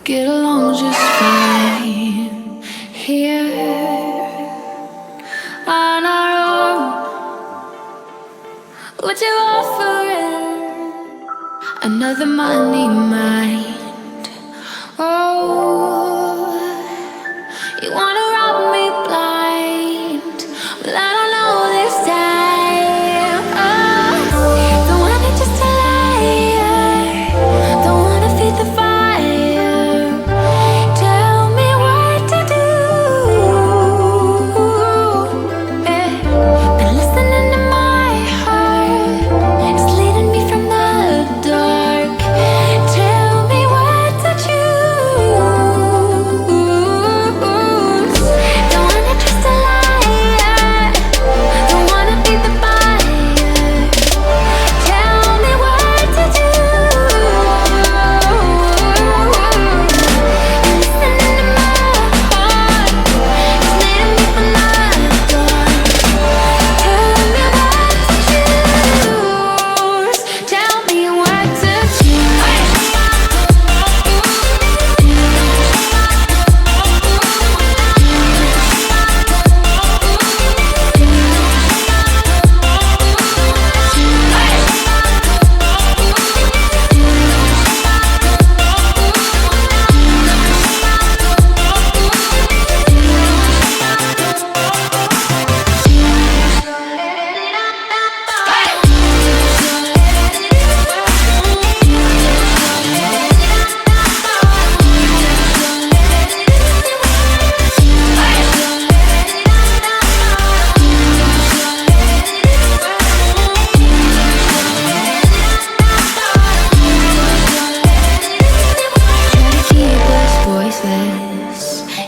get along just fine here on our own. What you offering? Another money mind. Oh, you wanna rob me blind? Well, I don't know this time. Oh, don't want it just to lie. Don't wanna feed the fire. Tell me what to do. Yeah. Been listening to my heart. It's leading me from the dark. Tell me what to choose. Don't wanna trust a liar. Don't wanna feed the fire. Tell me what to do. Listening to my heart. It's leading me from the dark. Tell me what to choose. Tell me what to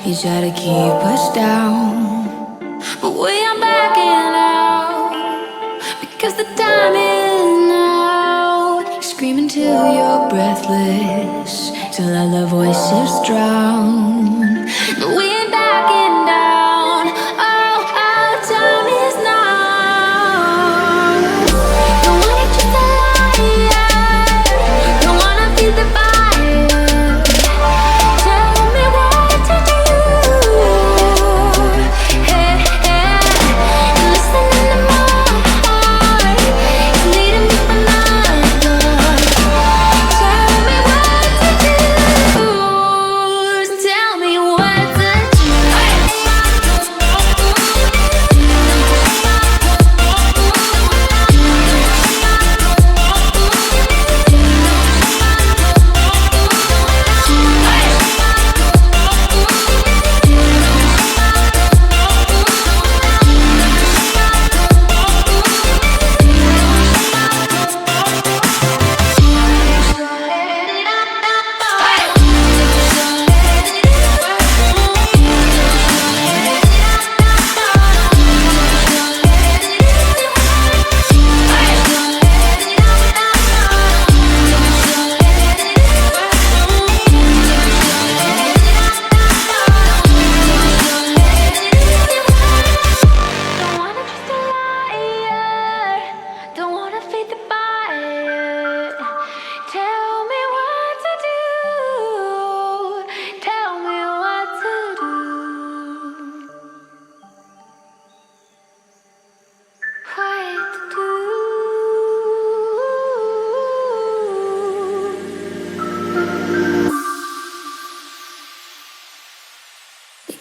you try to keep us down, but we are backing out because the time is now. Screaming till you're breathless, till all the voices drown. But we ain't backing down. Oh, our time is now. Don't wanna just a liar. Don't wanna feel the fire.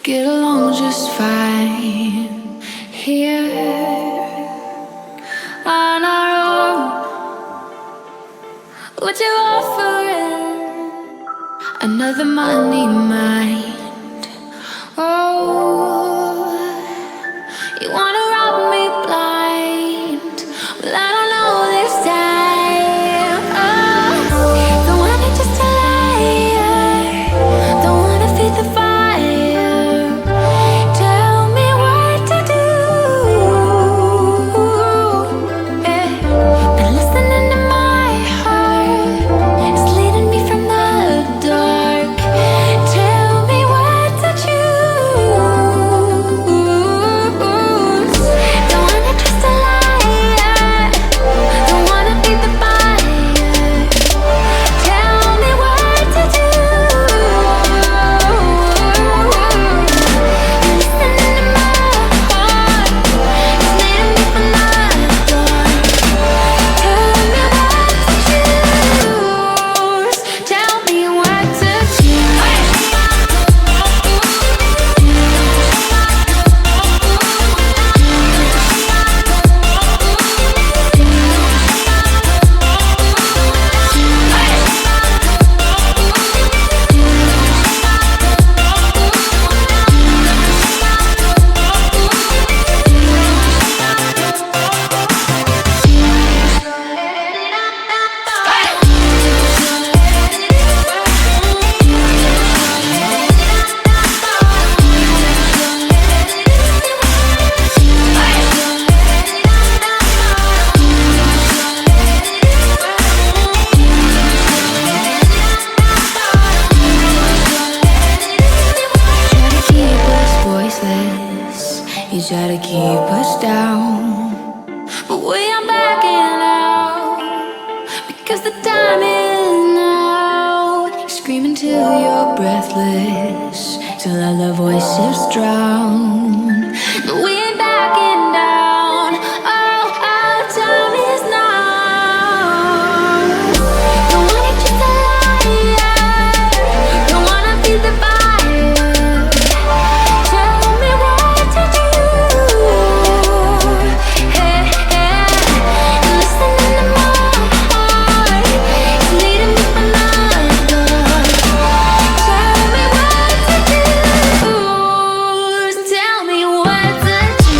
Get along just fine here on our own. What you offering? Another money mind. Oh, you wanna rob me blind? Well, I don't know this time. Oh, don't want it just to lie. Don't wanna feed the fire. Tell me the time is now. You're screaming till you're breathless, till all the voices drown. No, we ain't backing down. Oh, our time is now. Don't wanna keep the light, don't wanna feed the fire. Tell me what to do. Hey, hey, listen to my heart, it's leading me from another. Tell me what to do. Tell me what to do.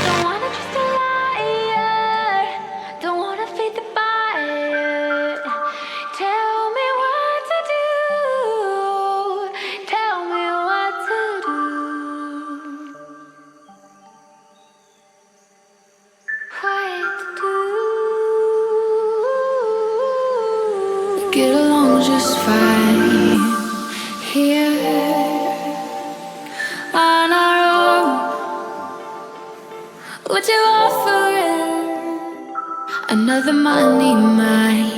Don't wanna just a liar, don't wanna feed the fire. Tell me what to do. Tell me what to do. What to do. Get along just fine here on our own. What you offering? Another money mine.